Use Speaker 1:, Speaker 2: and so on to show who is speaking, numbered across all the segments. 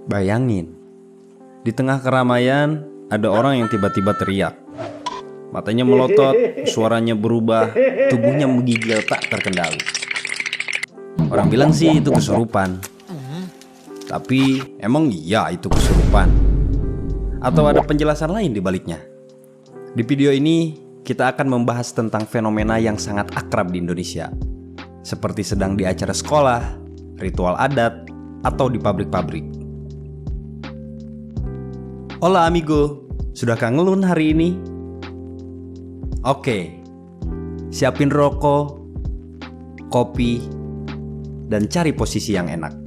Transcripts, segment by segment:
Speaker 1: Bayangin, di tengah keramaian ada orang yang tiba-tiba teriak. Matanya melotot, suaranya berubah, tubuhnya menggigil tak terkendali. Orang bilang sih itu kesurupan. Tapi emang iya itu kesurupan? Atau ada penjelasan lain di baliknya? Di video ini kita akan membahas tentang fenomena yang sangat akrab di Indonesia, seperti sedang di acara sekolah, ritual adat, atau di pabrik-pabrik. Hola amigo, sudahkah ngelun hari ini? Oke, siapin rokok, kopi, dan cari posisi yang enak.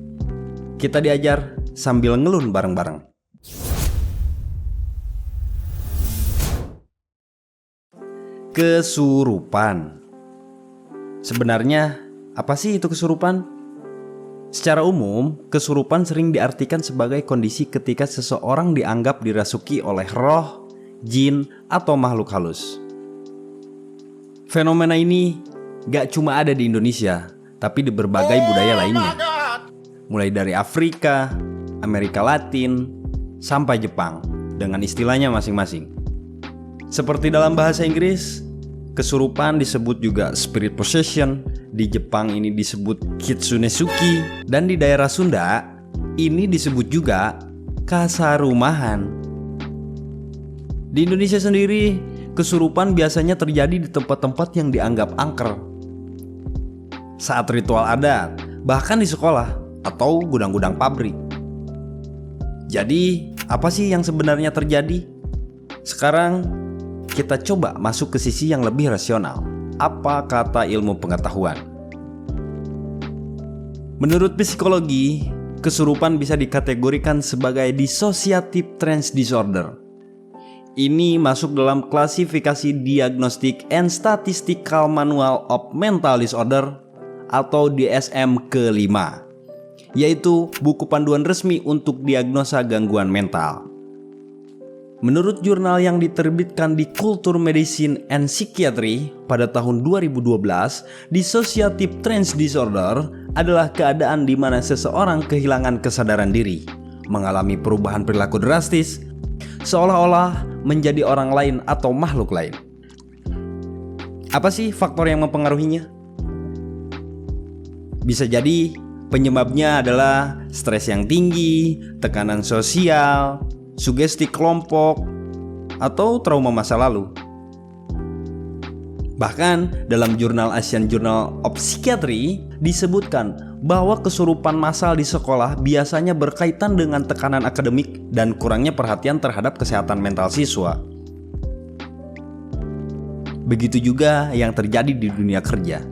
Speaker 1: Kita diajar sambil ngelun bareng-bareng. Kesurupan. Sebenarnya, apa sih itu kesurupan? Secara umum, kesurupan sering diartikan sebagai kondisi ketika seseorang dianggap dirasuki oleh roh, jin, atau makhluk halus. Fenomena ini gak cuma ada di Indonesia, tapi di berbagai budaya lainnya. Mulai dari Afrika, Amerika Latin, sampai Jepang, dengan istilahnya masing-masing. Seperti dalam bahasa Inggris, kesurupan disebut juga spirit possession, di Jepang ini disebut kitsunesuki, dan di daerah Sunda ini disebut juga kasarumahan. Di Indonesia sendiri, kesurupan biasanya terjadi di tempat-tempat yang dianggap angker. Saat ritual adat, bahkan di sekolah atau gudang-gudang pabrik. Jadi, apa sih yang sebenarnya terjadi? Sekarang kita coba masuk ke sisi yang lebih rasional. Apa kata ilmu pengetahuan? Menurut psikologi, kesurupan bisa dikategorikan sebagai dissociative trance disorder. Ini masuk dalam klasifikasi Diagnostic and Statistical Manual of Mental Disorder atau DSM ke-5, yaitu buku panduan resmi untuk diagnosa gangguan mental. Menurut jurnal yang diterbitkan di Culture Medicine and Psychiatry pada tahun 2012, dissociative trance disorder adalah keadaan di mana seseorang kehilangan kesadaran diri, mengalami perubahan perilaku drastis, seolah-olah menjadi orang lain atau makhluk lain. Apa sih faktor yang mempengaruhinya? Bisa jadi penyebabnya adalah stres yang tinggi, tekanan sosial, sugesti kelompok, atau trauma masa lalu. Bahkan dalam jurnal Asian Journal of Psychiatry disebutkan bahwa kesurupan massal di sekolah biasanya berkaitan dengan tekanan akademik dan kurangnya perhatian terhadap kesehatan mental siswa. Begitu juga yang terjadi di dunia kerja.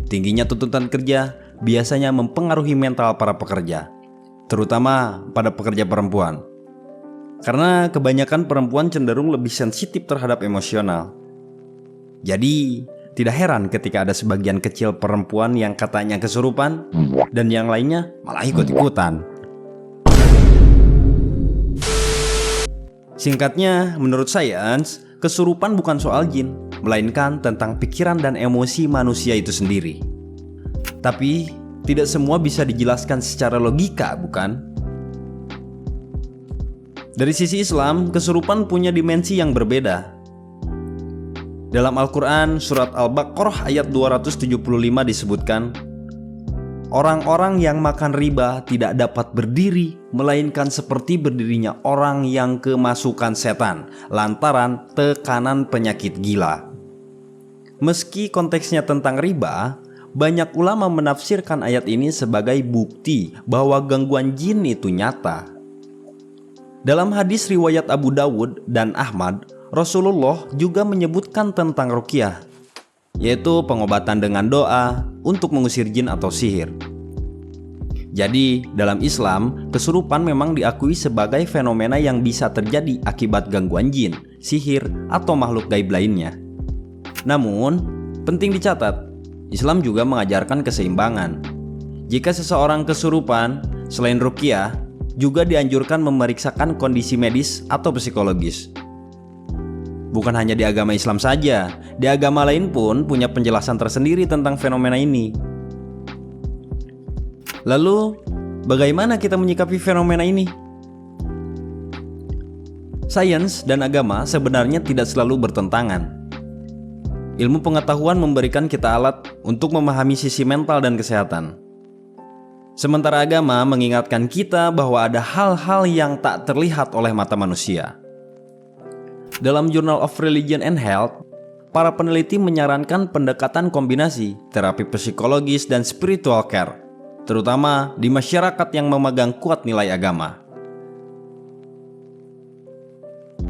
Speaker 1: Tingginya tuntutan kerja biasanya mempengaruhi mental para pekerja, terutama pada pekerja perempuan. Karena kebanyakan perempuan cenderung lebih sensitif terhadap emosional. Jadi, tidak heran ketika ada sebagian kecil perempuan yang katanya kesurupan dan yang lainnya malah ikut-ikutan. Singkatnya, menurut sains, kesurupan bukan soal jin, melainkan tentang pikiran dan emosi manusia itu sendiri. Tapi, tidak semua bisa dijelaskan secara logika, bukan? Dari sisi Islam, kesurupan punya dimensi yang berbeda. Dalam Al-Quran, surat Al-Baqarah ayat 275 disebutkan, orang-orang yang makan riba tidak dapat berdiri, melainkan seperti berdirinya orang yang kemasukan setan, lantaran tekanan penyakit gila. Meski konteksnya tentang riba, banyak ulama menafsirkan ayat ini sebagai bukti bahwa gangguan jin itu nyata. Dalam hadis riwayat Abu Dawud dan Ahmad, Rasulullah juga menyebutkan tentang ruqyah, yaitu pengobatan dengan doa untuk mengusir jin atau sihir. Jadi, dalam Islam, kesurupan memang diakui sebagai fenomena yang bisa terjadi akibat gangguan jin, sihir, atau makhluk gaib lainnya. Namun, penting dicatat, Islam juga mengajarkan keseimbangan. Jika seseorang kesurupan, selain ruqyah, juga dianjurkan memeriksakan kondisi medis atau psikologis. Bukan hanya di agama Islam saja, di agama lain pun punya penjelasan tersendiri tentang fenomena ini. Lalu, Bagaimana kita menyikapi fenomena ini? Sains dan agama sebenarnya tidak selalu bertentangan. Ilmu pengetahuan memberikan kita alat untuk memahami sisi mental dan kesehatan. Sementara agama mengingatkan kita bahwa ada hal-hal yang tak terlihat oleh mata manusia. Dalam Journal of Religion and Health, para peneliti menyarankan pendekatan kombinasi terapi psikologis dan spiritual care, terutama di masyarakat yang memegang kuat nilai agama.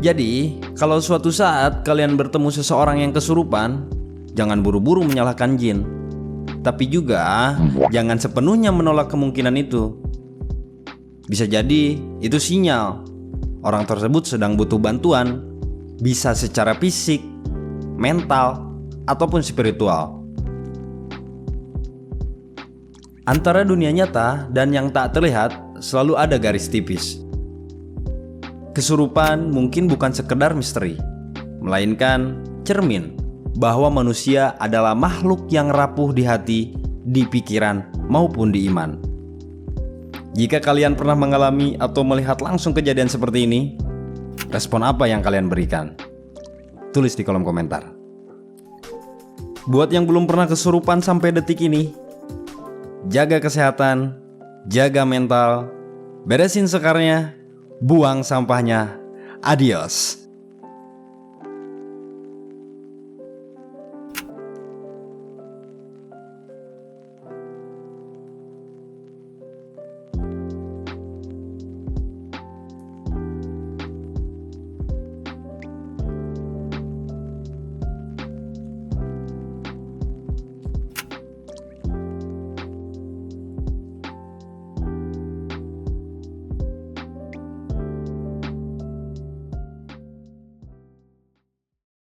Speaker 1: Jadi, kalau suatu saat kalian bertemu seseorang yang kesurupan, jangan buru-buru menyalahkan jin. Tapi juga jangan sepenuhnya menolak kemungkinan itu. Bisa jadi itu sinyal orang tersebut sedang butuh bantuan, bisa secara fisik, mental, ataupun spiritual. Antara dunia nyata dan yang tak terlihat selalu ada garis tipis. Kesurupan mungkin bukan sekedar misteri, melainkan cermin bahwa manusia adalah makhluk yang rapuh di hati, di pikiran, maupun di iman. Jika kalian pernah mengalami atau melihat langsung kejadian seperti ini, respon apa yang kalian berikan? Tulis di kolom komentar. Buat yang belum pernah kesurupan sampai detik ini, jaga kesehatan, jaga mental, beresin sekarnya, buang sampahnya. Adios.